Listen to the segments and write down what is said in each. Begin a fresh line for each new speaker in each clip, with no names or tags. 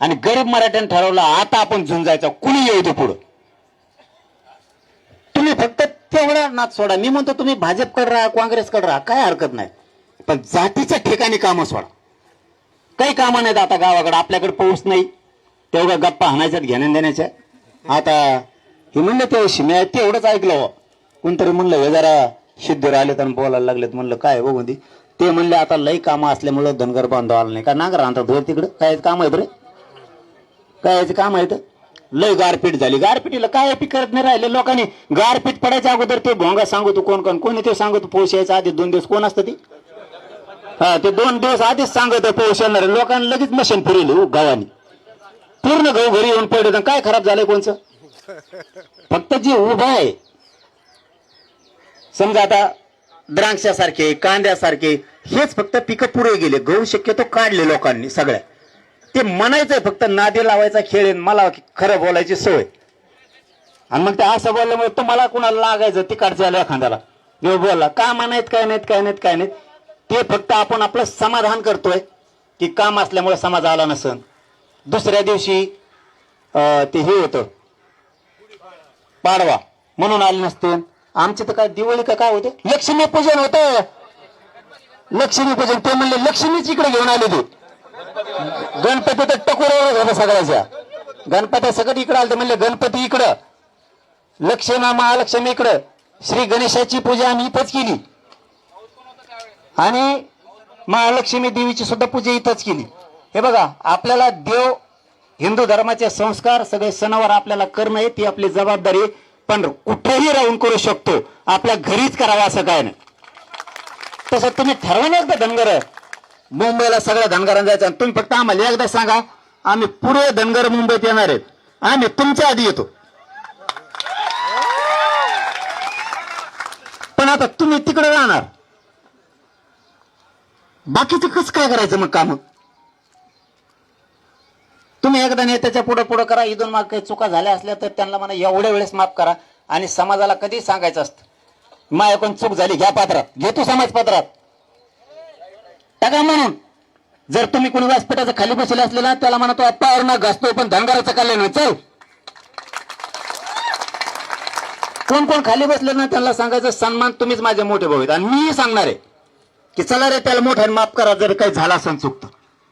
आणि गरीब मराठ्यानं ठरवलं आता आपण झुंजायचं, कुणी येऊ दे पुढं. तुम्ही फक्त तेवढा नाद सोडा. मी म्हणतो तुम्ही भाजपकडे राहा, काँग्रेसकडे राहा, काय हरकत नाही, पण जातीच्या ठिकाणी कामं सोडा. काही कामं नाहीत आता गावाकडे. आपल्याकडे पाऊस नाही, तेवढ्या गप्पा हाणायच्यात घेण्या देण्याच्या. आता हे म्हणलं ते शिम्या तेवढंच ऐकलं हो. कोणतरी म्हणलं हे जरा सिद्धीवर आलेत आणि बोलायला लागलेत. म्हणलं काय बघून ते म्हणले आता लई कामं असल्यामुळं धनगर बांधव आला नाही का. नांगर आणतात धोर तिकडं, काय काम आहेत रे, काय काम आहेत. लय गारपीट झाली, गारपीटीला काय पीक करत नाही राहिले लोकांनी. गारपीट पडायच्या अगोदर ते भोंगा सांगतो कोण कोणी ते सांगतो पाऊस यायचा आधी 2 दिवस. कोण असतं ते, हा ते 2 दिवस आधीच सांगत पाऊस येणार. लोकांना लगेच मशीन फिरली गावानी, पूर्ण गहू घरी येऊन पडले. काय खराब झालंय कोणचं, फक्त जे उभं आहे. समजा आता द्राक्षासारखे, कांद्यासारखे हेच फक्त पिकं पुढे गेले. गहू शक्यतो काढले लोकांनी सगळ्या. ते म्हणायचंय फक्त नादी लावायचा खेळ आहे, मला खरं बोलायची सवय. आणि मग ते असं बोलल्यामुळे तुम्हाला कुणाला लागायचं तिकडच्या एखाद्याला बोलला का म्हणायत, काय नाहीत काय नाहीत काय नाहीत. ते फक्त आपण आपलं समाधान करतोय की काम असल्यामुळे समाज आला नसन. दुसऱ्या दिवशी ते हे होतं पाडवा म्हणून आले नसते. आमचे तर काय दिवाळी का काय होते, लक्ष्मीपूजन होतं. लक्ष्मीपूजन ते म्हणले लक्ष्मीच इकडे घेऊन आले. ते गणपती तर टकोरावर होता सगळ्याच्या. गणपती सगळं इकडे आलं. म्हणले गणपती इकडं, लक्ष्मी महालक्ष्मी इकडं. श्री गणेशाची पूजा आम्ही इथंच केली आणि महालक्ष्मी देवीची सुद्धा पूजा इथंच केली. हे बघा, आपल्याला देव, हिंदू धर्माचे संस्कार सगळे सणावर आपल्याला करणं आहे, ती आपली जबाबदारी. पण कुठेही राहून करू शकतो, आपल्या घरीच करावं असं काय नाही. तसं तुम्ही ठरवणार का धनगर मुंबईला सगळ्या धनगरांना जायचं, तुम्ही फक्त आम्हाला एकदा सांगा आम्ही पुढे धनगर मुंबईत येणार आहेत, आम्ही तुमच्या आधी येतो. पण आता तुम्ही तिकडे राहणार, बाकीचं कसं काय करायचं मग काम. तुम्ही एकदा नेत्याच्या पुढे पुढे करा. इथून माग काही चुका झाल्या असल्या तर त्यांना म्हणा एवढ्या वेळेस माफ करा. आणि समाजाला कधी सांगायचं असतं माझ्याकडून चूक झाली, घ्या पात्रात, घेतो समाज पात्रात टाका म्हणून. जर तुम्ही कोणी व्यासपीठाचं खाली बसले असले ना त्याला म्हणतो पावर ना घासतो पण धनगराचं कल्याण चल. कोण कोण खाली बसले ना त्यांना सांगायचं सन्मान तुम्हीच माझे मोठे भाऊ आहेत. आणि मी सांगणार आहे की चला रे त्याला मोठ्याने माफ करा जर काही झाला असेल चुकतं.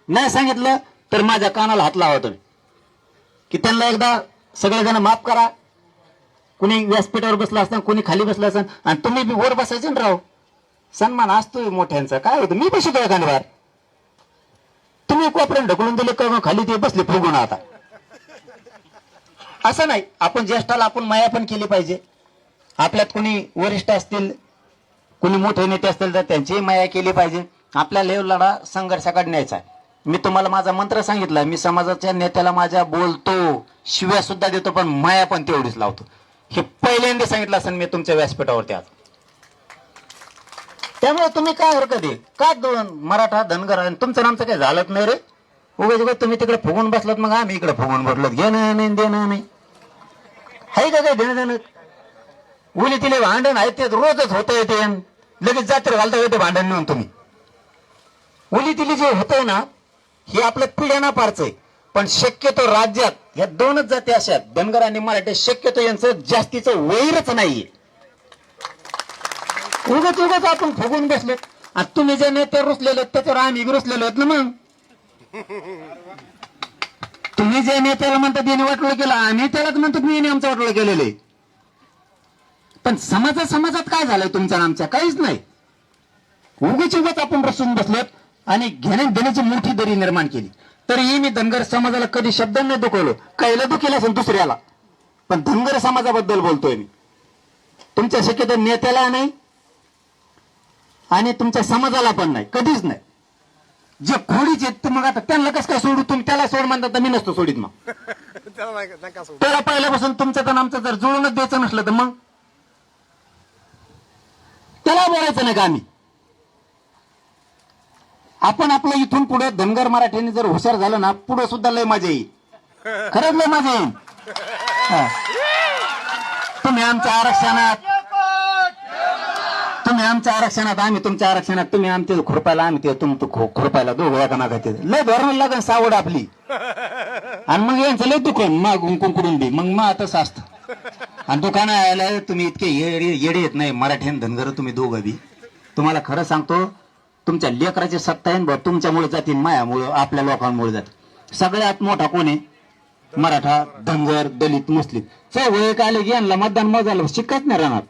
नाही सांगितलं तर माझ्या कानाला हात लावा तुम्ही की त्यांना एकदा सगळेजण माफ करा. कुणी व्यासपीठावर बसला असताना कोणी खाली बसला असताना आणि तुम्ही बी वर बसायचे ना राव. सन्मान असतोय मोठ्यांचा, काय होतं मी बसतो एखाद्यावर. तुम्ही कोपऱ्यात ढकलून दिले का खाली ते बसले फुगून. आता असं नाही, आपण ज्येष्ठाला आपण माया पण केली पाहिजे. आपल्यात कुणी वरिष्ठ असतील, कुणी मोठे नेते असतील तर त्यांची माया केली पाहिजे. आपल्याला हे लढा संघर्षाकडे न्यायचा आहे. मी तुम्हाला माझा मंत्र सांगितला, मी समाजाच्या नेत्याला माझ्या बोलतो, शिव्या सुद्धा देतो, पण माया पण तेवढीच लावतो. हे पहिल्यांदा सांगितलं असेल मी तुमच्या व्यासपीठावरती आज. त्यामुळे तुम्ही काय हरकत आहे का दोन मराठा धनगर आणि तुमचं नामचं काही झालंच नाही रे. उगाच तुम्ही तिकडे फुगून बसलात मग आम्ही इकडे फुगून बसलो. घेणं नाही देणं नाही, हाय का काय देणं देणं. उली तिले भांडण आहे ते रोजच होत येते, लगेच जात्र घालता येते भांडण नेऊन तुम्ही. उली तिली जे होतंय ना हे आपल्या पिढ्यांना पारच आहे. पण शक्यतो राज्यात या 2च जाती अशा धनगर आणि मराठी, शक्यतो यांचं जास्तीचं वैरच नाहीये. उगाच उगाच आपण फुगून बसलो. आणि तुम्ही जे नेते रुसलेले त्याच्यावर आम्ही रुसलेलो आहेत ना. मग तुम्ही जे नेत्याला म्हणतात यांनी वाटोळं केलं, आम्ही त्यालाच म्हणतो मी आमचं वाटोळं केलेलं आहे. पण समाजात काय झालंय तुमच्या आमच्या, काहीच नाही. उगाच उगाच आपण रसून बसलोत आणि घेण्यात देण्याची मोठी दरी निर्माण केली. तरीही मी धनगर समाजाला कधी शब्दांनी दुखवलो, काहीला दुखेल असेल दुसऱ्याला, पण धनगर समाजाबद्दल बोलतोय मी. तुमच्या शक्यतो नेत्याला नाही आणि तुमच्या समाजाला पण नाही, कधीच नाही. जे खोडीचे तर मग आता त्यांना कसं काय सोडू. तुम्ही त्याला सोड म्हणता तर मी नसतो सोडीत. मग त्याला पहिल्यापासून तुमचं तर आमचं जर जुळूनच द्यायचं नसलं तर मग त्याला बोलायचं नाही का आम्ही. आपण आपलं इथून पुढे धनगर मराठ्यांनी जर हुशार झालं ना पुढे सुद्धा लय मजा येईल, खरंच लय मजा येईल. तुम्ही आमच्या आरक्षणात आम्ही तुमच्या आरक्षणात, तुम्ही आमच्या खुरपायला आम्ही ते तुमचं खुरपायला दोघं एका मागायचे लय धोरण लागेल सावड आपली. आणि मग यांचं लय दुकान मागून कुंकडून बी मग तसं असतं. आणि दुकानं यायला तुम्ही इतके येडे येत नाही मराठी आणि धनगर तुम्ही दोघं बी. तुम्हाला खरं सांगतो तुमच्या लेकराची सत्ता आहे बा तुमच्यामुळे जातील मायामुळं आपल्या लोकांमुळे जाते. सगळ्यात मोठा कोण आहे? मराठा, धनगर, दलित, मुस्लिम. वय आले की यांना मतदान मोजायला शिकत नाही राहणार.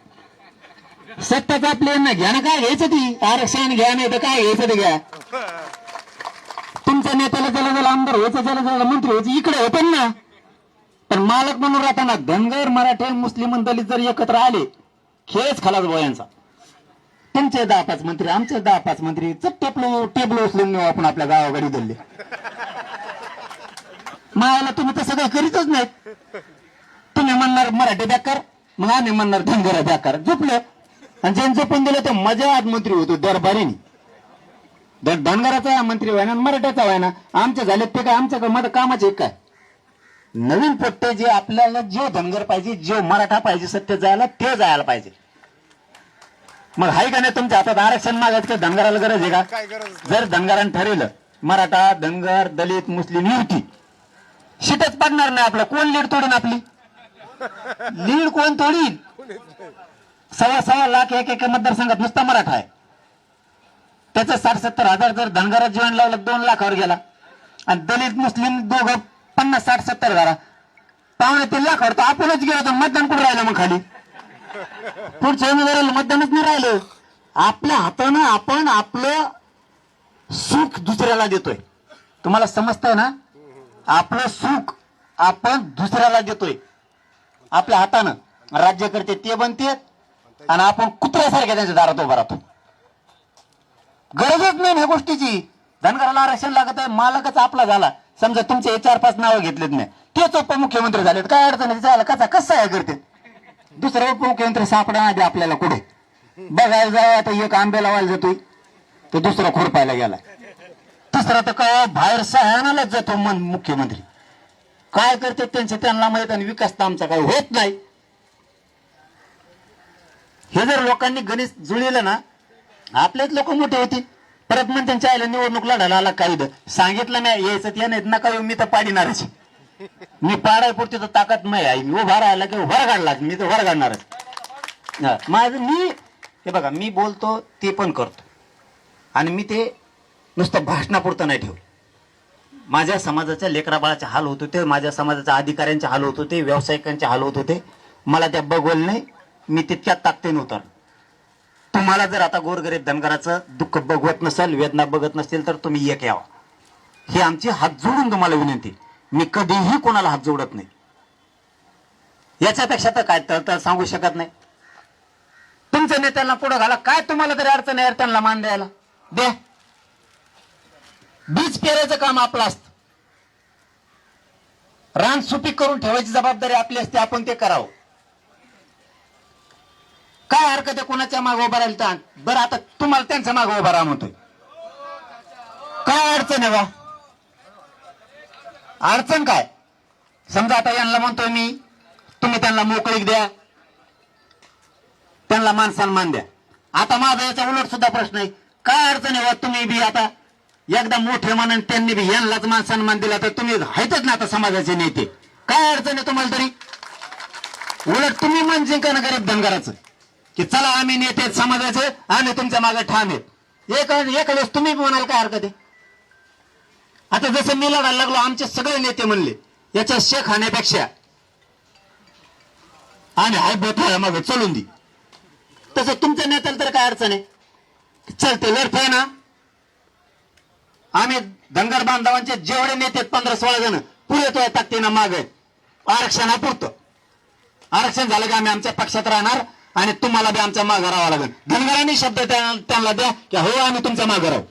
सत्ताच आपल्या यांना घ्या ना, काय घ्यायचं ती आरक्षण घ्या नाही तर काय घ्यायचं ते घ्या. तुमच्या नेत्याला ज्याला आमदार व्हायचं ज्याला मंत्री व्हायचं इकडे होते ना. पण मालक म्हणून राहताना धनगर, मराठे, मुस्लिम आणि दलित जर एकत्र आले खेळच खालाच यांचा. तुमचे 10-5 मंत्री, आमचे 10-5 मंत्री टेबल उचलून नेऊ आपण आपल्या गावाकडे दिले. मायाला तुम्ही तर सगळं करीतच नाहीत. तुम्ही म्हणणार मराठी बेकार, मग आम्ही म्हणणार धनगर बेकार. झोपलं आणि ज्यांनी झोपून दिलं ते मजा आज मंत्री होतो दरबारीने. धनगराचा मंत्री व्हायना मराठ्याचा व्हायना आमचे झाले ते काय आमच्या मध्ये कामाचे काय. नवीन पट्टे जे आपल्याला जो धनगर पाहिजे जो मराठा पाहिजे सत्य जायला ते जायला पाहिजे. मग हाय का नाही तुमच्या हातात आरक्षण मागायचं धनगराला गरज आहे का? जर धनगरांनी ठरवलं मराठा, धनगर, दलित, मुस्लिम युती शीटच पडणार नाही. आपलं कोण लीड तोडीन? आपली लीड कोण तोडीन? 1.25 लाख एक मतदारसंघात नुसता मराठा आहे. त्याचं 60-70 हजार जर धनगरात जीवन लावलं 2 लाखावर गेला आणि दलित मुस्लिम दोघं 50-60-70 घरा 2.5-3 लाखावर तर आपणच गेलो तर मतदान कुठं राहिलं मग खाली? पुढच्या उमेदवाराला मतदानच नाही राहिलं. आपल्या हातानं आपण आपलं सुख दुसऱ्याला देतोय. तुम्हाला समजतंय ना? आपलं सुख आपण दुसऱ्याला देतोय आपल्या हातानं. राज्यकर्ते ते बनते आणि आपण कुत्र्यासारख्या त्यांच्या दारात उभा राहतो. गरजच नाही ह्या गोष्टीची. धनगराला आरक्षण लागत आहे, मालकच आपला झाला. समजा तुमचे 4-5 नावं घेतलेत नाही, तेच उपमुख्यमंत्री झालेत, काय अडचण आहे? कसा कसं आहे करते? दुसरा उपमुख्यमंत्री सापडा आधी आपल्याला कुठे बघायला जावं. आता एक आंबे लावायला जातोय तो दुसरा खुरपायला गेला, तिसरा तर काय बाहेर सहानालाच जातो मुख्यमंत्री. काय करते त्यांचे त्यांना माहित आणि विकास तर आमचा काही होत नाही. हे जर लोकांनी गणित जुळलं ना आपलेच लोक मोठे होते. परत मग त्यांच्या आईला निवडणूक लढायला आला काही सांगितलं नाही यायचं ते नाही नका येऊ मी तर पाडीणारच. मी पाडाय पुरती तर ताकद नाही आहे. मी उभा राहिला की वर काढला मी तर वर काढणारच. माझं मी हे बघा मी बोलतो ते पण करतो आणि मी ते नुसतं भाषणापुरतं नाही ठेवलं. माझ्या समाजाच्या लेकराबाळाचे हाल होत होते, माझ्या समाजाच्या अधिकाऱ्यांचे हाल होत होते, व्यावसायिकांचे हाल होत होते. मला त्या बघवलं नाही. मी तितक्यात ताकदीने उतरलो. तुम्हाला जर आता गोरगरीब धनगराचं दुःख बघवत नसेल, वेदना बघत नसतील तर तुम्ही एक यावा. ही आमची हात जोडून तुम्हाला विनंती. मी कधीही कोणाला हात जोडत नाही. याच्यापेक्षा तर काय तर सांगू शकत नाही. तुमच्या नेत्यांना पुढे घाला. काय तुम्हाला तरी अडचण आहे त्यांना मान द्यायला द्या. बीज पेरायचं काम आपलं असतं. रान सुपीक करून ठेवायची जबाबदारी आपली असते. आपण ते करावं. काय हरकत आहे कोणाच्या मागे उभा राहिलं? बरं आता तुम्हाला त्यांच्या मागे उभा राहा म्हणतोय. काय अडचण आहे बा? अडचण काय? समजा आता यांना म्हणतोय मी तुम्ही त्यांना मोकळीक द्या, त्यांना मान सन्मान द्या. आता माझा याचा उलट सुद्धा प्रश्न आहे. काय अडचण आहे बा? तुम्ही बी आता एकदा मोठे म्हणून त्यांनी बी यांनाच मान सन्मान दिला तर तुम्ही आहेतच ना आता समाजाचे नेते. काय अडचण आहे तुम्हाला तरी? उलट तुम्ही मन जिंका ना गरीब धनगराचं की चला आम्ही नेते समाजाचे आम्ही तुमच्या मागे ठाम आहेत. एक वेळेस तुम्ही म्हणाल काय हरकत आहे? आता जसं मी लढायला लागलो आमचे सगळे नेते म्हणले याच्या शेख खाण्यापेक्षा आम्ही हाय बोथाळ्या मागे चलून दे. तसं तुमच्या नेत्याला तर काय अडचण आहे? चलते लढतंय ना. आम्ही धनगर बांधवांचे जेवढे नेते 15-16 जण पुरे तो ताकदीनं माग आहेत आरक्षणापुरतं. आरक्षण झालं की आम्ही आमच्या पक्षात राहणार आणि तुम्हाला बी आमच्या मागे राहावं लागेल. धनगरांनी शब्द त्यांना द्या की हो आम्ही तुमच्या मागे राहू.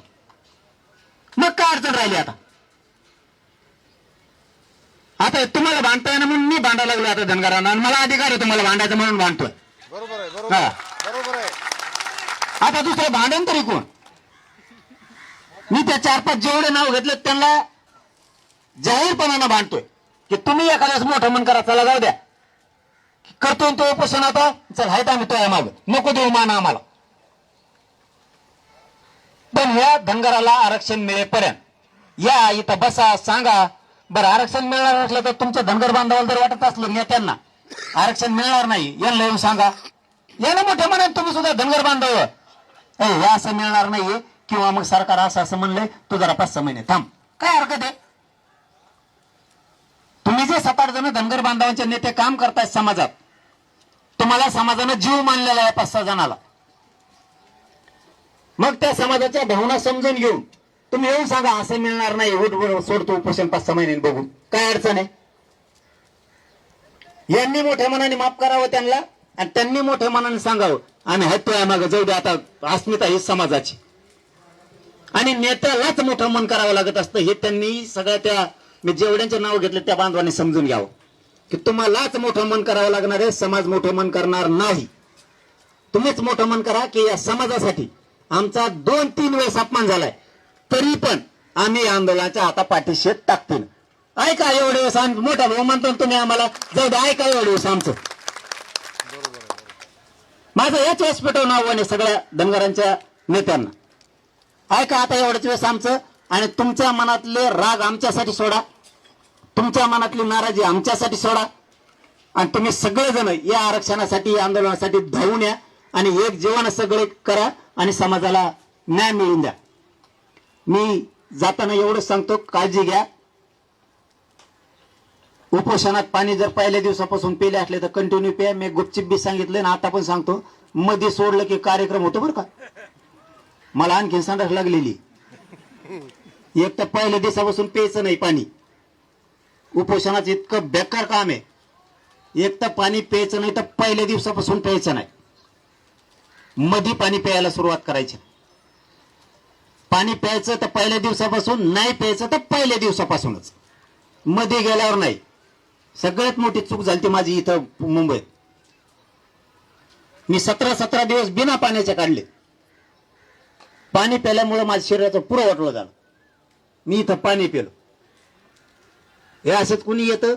मग काय अडचण राहिली आता? आता तुम्हाला भांडताय ना म्हणून मी भांडायला लागलो आता धनगरांना आणि मला अधिकार आहे तुम्हाला भांडायचं म्हणून भांडतोय.
बरोबर आहे, बरोबर आहे.
आता दुसरं भांडण तरी कोण? मी त्या 4-5 जेवढे नाव घेतले त्यांना जाहीरपणानं भांडतोय की तुम्ही एखाद्याच मोठं मन करा. चला जाऊ द्या करतोय तो उपोषण आता चल हायत आम्ही तो माग नको देऊ मान आम्हाला. पण ह्या धनगराला आरक्षण मिळेपर्यंत या इथं बसा सांगा बरं आरक्षण मिळणार असलं तर तुमच्या धनगर बांधवाला जर वाटत असलं नेत्यांना आरक्षण मिळणार नाही यांना येऊन सांगा. याला मोठ्या मनात तुम्ही सुद्धा धनगर बांधव हे असं मिळणार नाहीये किंवा मग सरकार असं म्हणलंय तू जरा 5-6 महिने थांब, काय हरकत आहे? तुम्ही जे 7-8 जण धनगर बांधवांचे नेते काम करतायत समाजात, तुम्हाला समाजानं जीव मानलेला आहे 5-6 जणाला. मग त्या समाजाच्या भावना समजून घेऊन तुम्ही येऊन सांगा असं मिळणार नाही, सोडतो उपोषण 5-6 महिन्यांनी बघू, काय अडचण आहे? यांनी मोठ्या मनाने माफ करावं त्यांना आणि त्यांनी मोठ्या मनाने सांगावं आम्ही हटतोय मागं, जाऊ दे आता, अस्मिता ही समाजाची. आणि नेत्यालाच मोठं मन करावं लागत असतं हे त्यांनी सगळ्या त्या मी जेवढ्यांचे नाव घेतले त्या बांधवांनी समजून घ्यावं की तुम्हालाच मोठं मन करावं लागणार आहे, समाज मोठं मन करणार नाही. तुम्हीच मोठं मन करा की या समाजासाठी आमचा 2-3 वेळेस अपमान झालाय तरी पण आम्ही आंदोलनाच्या हातापाठीशी टाकतील. ऐका एवढे दिवस मोठा भाऊ म्हणतो तुम्ही आम्हाला, जाऊ दे ऐका एवढे दिवस आमचं. माझं याच वेळेस पेटवून आव्हान आहे सगळ्या धनगरांच्या नेत्यांना, ऐका आता एवढ्याच वेळेस आमचं. आणि तुमच्या मनातले राग आमच्यासाठी सोडा, तुमच्या मनातली नाराजी आमच्यासाठी सोडा आणि तुम्ही सगळेजण या आरक्षणासाठी या आंदोलनासाठी धावून या आणि एक जीवन सगळे करा आणि समाजाला न्याय मिळवून द्या. मी जाताना एवढंच सांगतो, काळजी घ्या. उपोषणात पाणी जर पहिल्या दिवसापासून पेले असले तर कंटिन्यू प्या. मी गुपचिप बी सांगितलं ना आता पण सांगतो, मध्ये सोडलं की कार्यक्रम होतो बरं का. मला आणखीन संडास लागलेली. एक तर पहिल्या दिवसापासून प्यायचं नाही पाणी, उपोषणाचं इतकं बेकार काम आहे. एक तर पाणी प्यायचं नाही तर पहिल्या दिवसापासून प्यायचं नाही, मध्ये पाणी प्यायला सुरुवात करायची. पाणी प्यायचं तर पहिल्या दिवसापासून, नाही प्यायचं तर पहिल्या दिवसापासूनच, मध्ये गेल्यावर नाही. सगळ्यात मोठी चूक झाली ती माझी इथं मुंबईत. मी 17 दिवस बिना पाण्याचे काढले. पाणी प्यायल्यामुळे माझ्या शरीराचं पुरं वाटलं झालं. मी इथं पाणी पेलो. हे असंच कुणी येतं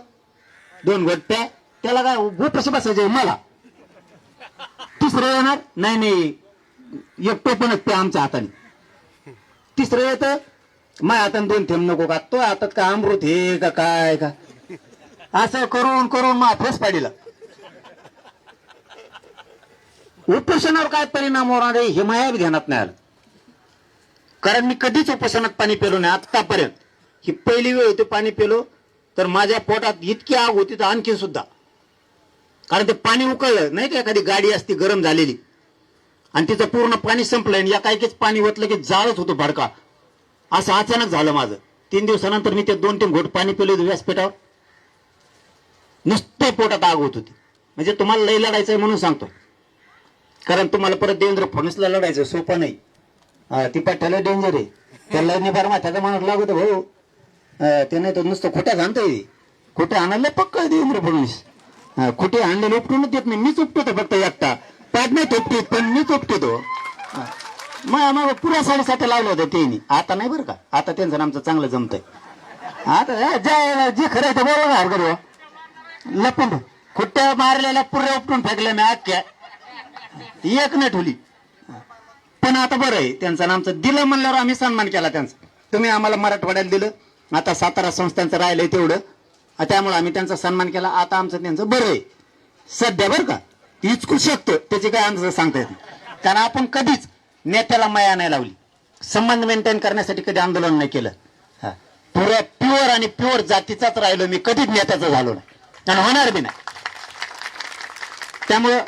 2 घोट प्या, त्याला काय उपाशी बसायचे मला. तिसरं येणार नाही एक टोपणच प्या आमच्या हाताने. तिसरं येतं माझ्या हाताने 2 थेंब नको का, तो हातात का अमृत हे का काय का, असं करून करून मा फेस पाडीला. उपोषणावर काय परिणाम होणार आहे हे माया ध्यानात नाही आलं, कारण मी कधीच उपोषणात पाणी पेलो नाही आतापर्यंत. ही पहिली वेळ होती पाणी पेलो तर माझ्या पोटात इतकी आग होती तर आणखी सुद्धा, कारण ते पाणी उकळलं नाही का, एखादी गाडी असती गरम झालेली आणि तिचं पूर्ण पाणी संपलं आणि या काहीच पाणी ओतलं की जाळच होतं भडका. असं अचानक झालं माझं. 3 दिवसानंतर मी ते 2-3 घोट पाणी पेलो व्यासपीठावर, नुसते पोटात आग होत होती. म्हणजे तुम्हाला लई लढायचंय म्हणून सांगतो, कारण तुम्हाला परत देवेंद्र फडणवीसला लढायचं सोपं नाही. ती पट्ट्याला डेंजर आहे, त्याला निभार माथ्याचा माणूस लागत भाऊ. ते नाही तर नुसतं खोट्या आणतोय, खोटे आणायला पक्का देवेंद्र फडणवीस. खोटे आणलेले उपटूनच देत नाही, मीच उपटतो फक्त एकटा. पॅट नाही थोपटीत पण मीच उपटतो. मग पुऱ्या साडेसाठी लावलं होतं त्यांनी, आता नाही बरं का, आता त्यांचं आमचं चांगलं जमतंय. आता जे खरं आहे ते बरोबर हरकत लपून खोट्या मारलेल्या पुऱ्या उपटून फेकल्या मी अख्ख्या, एक नाही ठेवली. पण आता बरं आहे त्यांचं आमचं दिलं म्हणल्यावर आम्ही सन्मान केला त्यांचा. तुम्ही आम्हाला मराठवाड्यात दिलं, आता सातारा संस्थांचं राहिलंय तेवढं, त्यामुळे आम्ही त्यांचा सन्मान केला. आता आमचं त्यांचं बरं आहे सध्या बरं का, इचकू शकतो त्याची काय आमचं सांगता येत नाही, कारण आपण कधीच नेत्याला माया नाही लावली, संबंध मेंटेन करण्यासाठी कधी आंदोलन नाही केलं. पुऱ्या प्युअर आणि प्युअर जातीचाच राहिलो मी, कधीच नेत्याचं झालो नाही आणि होणार बी नाही. त्यामुळं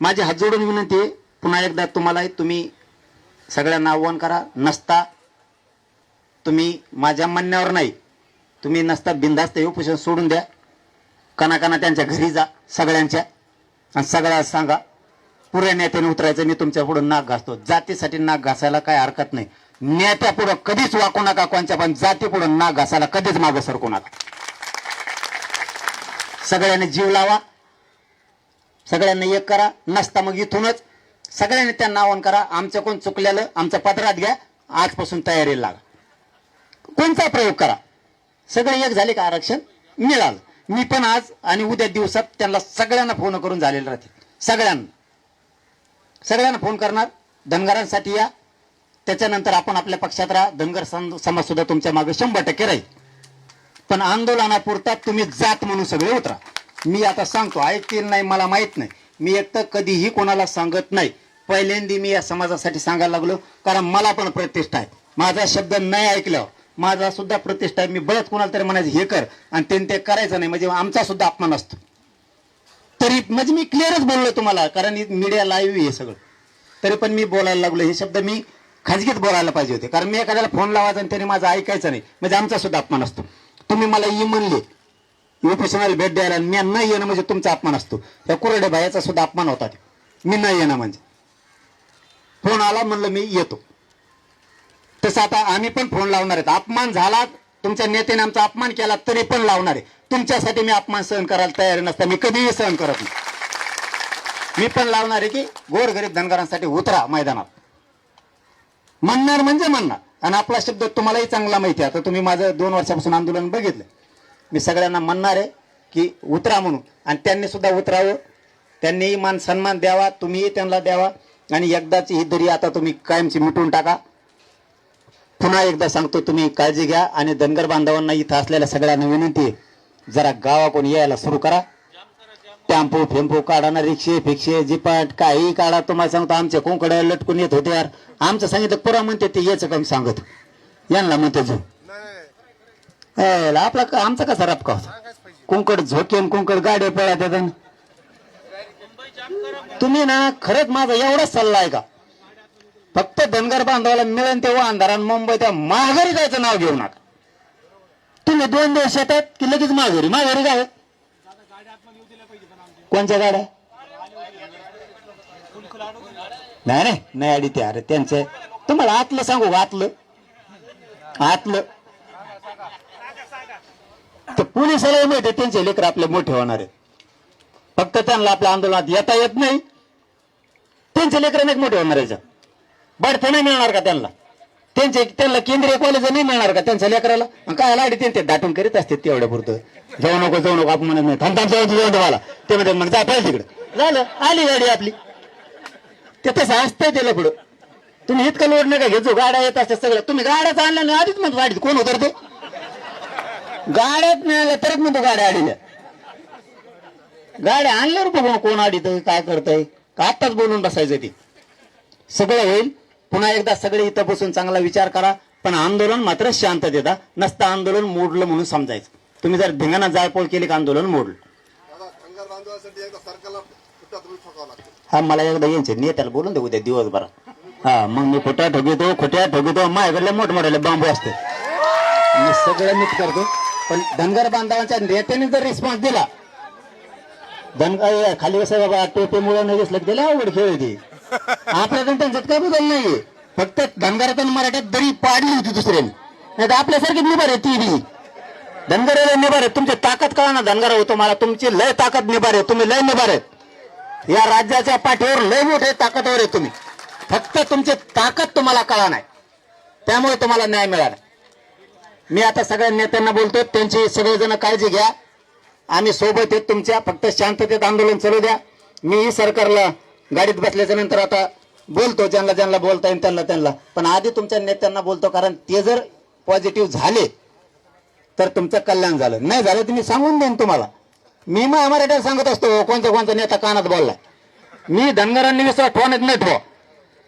माझी हात जोडून विनंती आहे पुन्हा एकदा तुम्हाला, तुम्ही सगळ्यांना आव्हान करा, नसता तुम्ही माझ्या म्हणण्यावर नाही, तुम्ही नसता बिंदास्त उपोषण सोडून द्या, कणाकणा त्यांच्या घरी जा सगळ्यांच्या आणि सगळ्या सांगा पुऱ्या नेत्याने उतरायचं. मी तुमच्या पुढे नाक घासतो, जातीसाठी नाक घासायला काय हरकत नाही. नेत्या पुढं कधीच वाकू नका कोणत्या, पण जाती पुढे नाक घासायला कधीच मागं सरकू नका. सगळ्यांनी जीव लावा, सगळ्यांना एक करा, नसता मग इथूनच सगळ्यांनी त्यांना आवाहन करा, आमचं कोण चुकलेलं आमच्या पदरात घ्या, आजपासून तयारीला लागा, कोणता प्रयोग करा. सगळे एक झाले का आरक्षण मिळालं. मी पण आज आणि उद्या दिवसात त्यांना सगळ्यांना फोन करून झालेले राहतील, सगळ्यांना फोन करणार. धनगरांसाठी या, त्याच्यानंतर आपण आपल्या पक्षात राहा, धनगर समाज सुद्धा तुमच्या मागे 100% राहील. पण आंदोलनापुरता तुम्ही जात म्हणून सगळे उतरा. मी आता सांगतो, ऐकतील नाही मला माहित नाही, मी एक तर कधीही कोणाला सांगत नाही. पहिल्यांदा मी या समाजासाठी सांगायला लागलो, कारण मला पण प्रतिष्ठा आहे. माझा शब्द नाही ऐकल्यावर माझा सुद्धा प्रतिष्ठा आहे. मी बळच कोणाला तरी म्हणायचं हे कर आणि ते करायचं नाही म्हणजे आमचा सुद्धा अपमान असतो. तरी म्हणजे मी क्लिअरच बोललो तुम्हाला, कारण मीडिया लाईव्ह हे सगळं. तरी पण मी बोलायला लागलो. हे शब्द मी खाजगीत बोलायला पाहिजे होते, कारण मी एखाद्याला फोन लावायचा आणि त्याने माझं ऐकायचं नाही म्हणजे आमचा सुद्धा अपमान असतो. तुम्ही मला ये म्हणले उपोषणाला भेट द्यायला, मी न येणं म्हणजे तुमचा अपमान असतो. त्या कुरडे भाईचा सुद्धा अपमान होता. मी न येणं म्हणजे फोन आला म्हणलं मी येतो. तसं आता आम्ही पण फोन लावणार आहेत. अपमान झाला, तुमच्या नेत्याने आमचा अपमान केला तरी पण लावणार आहे. तुमच्यासाठी मी अपमान सहन करायला तयार नसता, मी कधीही सहन करत नाही. मी पण लावणार आहे की गोरगरीब धनगरांसाठी उतरा मैदानात. म्हणणार म्हणजे म्हणणार. आणि आपला शब्द तुम्हालाही चांगला माहिती आहे. आता तुम्ही माझं 2 वर्षापासून आंदोलन बघितलं. मी सगळ्यांना म्हणणार आहे की उतरा म्हणून, आणि त्यांनी सुद्धा उतरावं. त्यांनीही मान सन्मान द्यावा, तुम्हीही त्यांना द्यावा. आणि एकदाची ही दरी आता तुम्ही कायमची मिटवून टाका. पुन्हा एकदा सांगतो, तुम्ही काळजी घ्या. आणि धनगर बांधवांना इथं असलेल्या सगळ्यांना विनंती आहे, जरा गावाकडून यायला सुरू करा. टेम्पो फेम्पो काढा ना, रिक्षे फिक्षे जिपाट काही काढा. तुम्हाला सांगतो, आमच्या कोंकड्या लटकून येत होते यार. आमचं सांगितलं पुरा म्हणते ते याचं काम सांगत यांना म्हणते जो आपला आमचा कसा रपका होता. कोंकड झोकेन कोंकड गाड्या पळा त्यात. तुम्ही ना खरंच माझा एवढाच सल्ला आहे का, फक्त धनगर बांधवाला मिळेल तेव्हा अंधारान मुंबईच्या माघारी जायचं नाव घेऊ नका. तुम्ही 2 दिवस येतात की लगेच माघारी काय कोणत्या गाड्या नाही आडी ते. अरे त्यांचं तुम्हाला आतलं सांगू का, आतलं तर पोलिसाला माहिती त्यांचे लेकर आपले मोठे होणार आहेत. फक्त त्यांना आपल्या आंदोलनात येता येत नाही. त्यांचे लेकर नाही मोठे होणार आहे. बढते नाही मिळणार का त्यांना? त्यांना केंद्रीय कॉलेज नाही मिळणार का त्यांच्या लेकराला? काय लाडी त्यांचे दाटून करीत असते तेवढ्या पुरतं. जाऊ नको आपण म्हणत नाही. थांब जाऊ तुम्हाला ते म्हणते जा पाहिजे तिकडे झालं, आली गाडी आपली. ते तसं असतंय त्याला पुढं. तुम्ही इतका लोड नका घेतो, गाड्या येत असते सगळं. तुम्ही गाड्याच आणल्या नाही आधीच म्हणतो गाडीत कोण उतरतो. गाड्यात मिळाल्या तरच म्हणतो गाड्या आडील्या. गाड्या आणल्यावर बघू कोण आडीत काय करतंय का, आत्ताच बोलून बसायचं. ती सगळं होईल. पुन्हा एकदा सगळे इथं बसून चांगला विचार करा. पण आंदोलन मात्र शांततेत, नसतं आंदोलन मोडलं म्हणून समजायचं. तुम्ही जर धिंगाणा जाळपोळ केली का आंदोलन मोडलं. हा मला एकदा यांचे नेत्याला बोलून दे उद्या दिवसभरात. हा मग मी खोट्या ठोकितो माझ्याकडले मोठमोठ्याले बांबू असते. मी सगळं नीट करतो. पण धनगर बांधवांच्या नेत्याने जर रिस्पॉन्स दिला, धनगर खाली कसं बाबा टोपेमुळे नाही दिसलं त्याला अवघड खेळ होती. आपल्याकडे त्यांच्यात काय बदल नाहीये. फक्त धनगरात मराठ्यात दरी पाडली होती दुसऱ्याने, नाही तर आपल्यासारखी निभार आहे. ती बी धनगराला निभार आहे. तुमची ताकद कळा ना धनगर होतो मला. तुमची लय ताकद निभार आहे. तुम्ही लय निभार आहेत. या राज्याच्या पाठीवर लय मोठे ताकदवर आहे तुम्ही. फक्त तुमची ताकद तुम्हाला कळा नाही, त्यामुळे तुम्हाला न्याय मिळाला. मी आता सगळ्या नेत्यांना बोलतो, त्यांची सगळेजण काळजी घ्या. आम्ही सोबत आहेत तुमच्या. फक्त शांततेत आंदोलन चालू द्या. मीही सरकारला गाडीत बसल्याच्या नंतर आता बोलतो, ज्यांना बोलता येईल त्यांना. पण आधी तुमच्या नेत्यांना बोलतो, कारण ते जर पॉझिटिव्ह झाले तर तुमचं कल्याण झालं. नाही झालं तर मी सांगून देईन तुम्हाला. मी मराठ्याला सांगत असतो कोणता नेता कानात बोललाय. मी धनगरांनी विश्वास ठेवण्यात नाही ठेवा.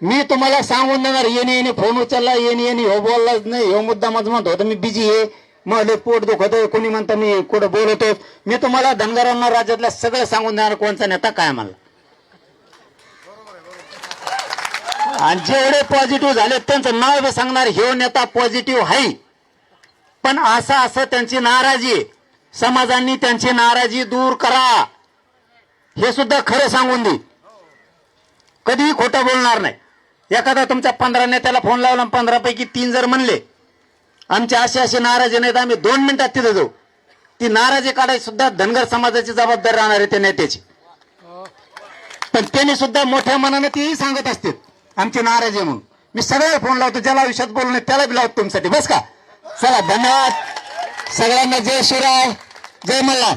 मी तुम्हाला सांगून देणार. येणे फोन उचलला, येणे हो बोललाच नाही, हो मुद्दा माझं म्हणतो होतं मी बिझी आहे, मला पोट दुखत, कोणी म्हणतं मी कुठं बोलतो. मी तुम्हाला धनगरांना राज्यातल्या सगळं सांगून देणार कोणचा नेता काय म्हणला. आणि जेवढे पॉझिटिव्ह झाले त्यांचं नाव बी सांगणार, हे नेता पॉझिटिव्ह आहे. पण असं त्यांची नाराजी, समाजांनी त्यांची नाराजी दूर करा, हे सुद्धा खरं सांगून दे. कधीही खोटं बोलणार नाही. एखादा तुमच्या 15 नेत्याला फोन लावला, 15 पैकी 3 जर म्हणले आमचे असे नाराजी नाहीत, आम्ही 2 मिनिटात तिथे जाऊ, ती नाराजी काढायची सुद्धा धनगर समाजाची जबाबदारी राहणार आहे त्या नेत्याची. पण त्यांनी सुद्धा मोठ्या मनाने तेही सांगत असतील आमची नाराजी आहे म्हणून. मी सगळ्याला फोन लावतो, ज्याला आयुष्यात बोलू नये त्याला बी लावतो तुमच्यासाठी. बस का? चला धन्यवाद सगळ्यांना. जय शिवराय, जय मल्हार.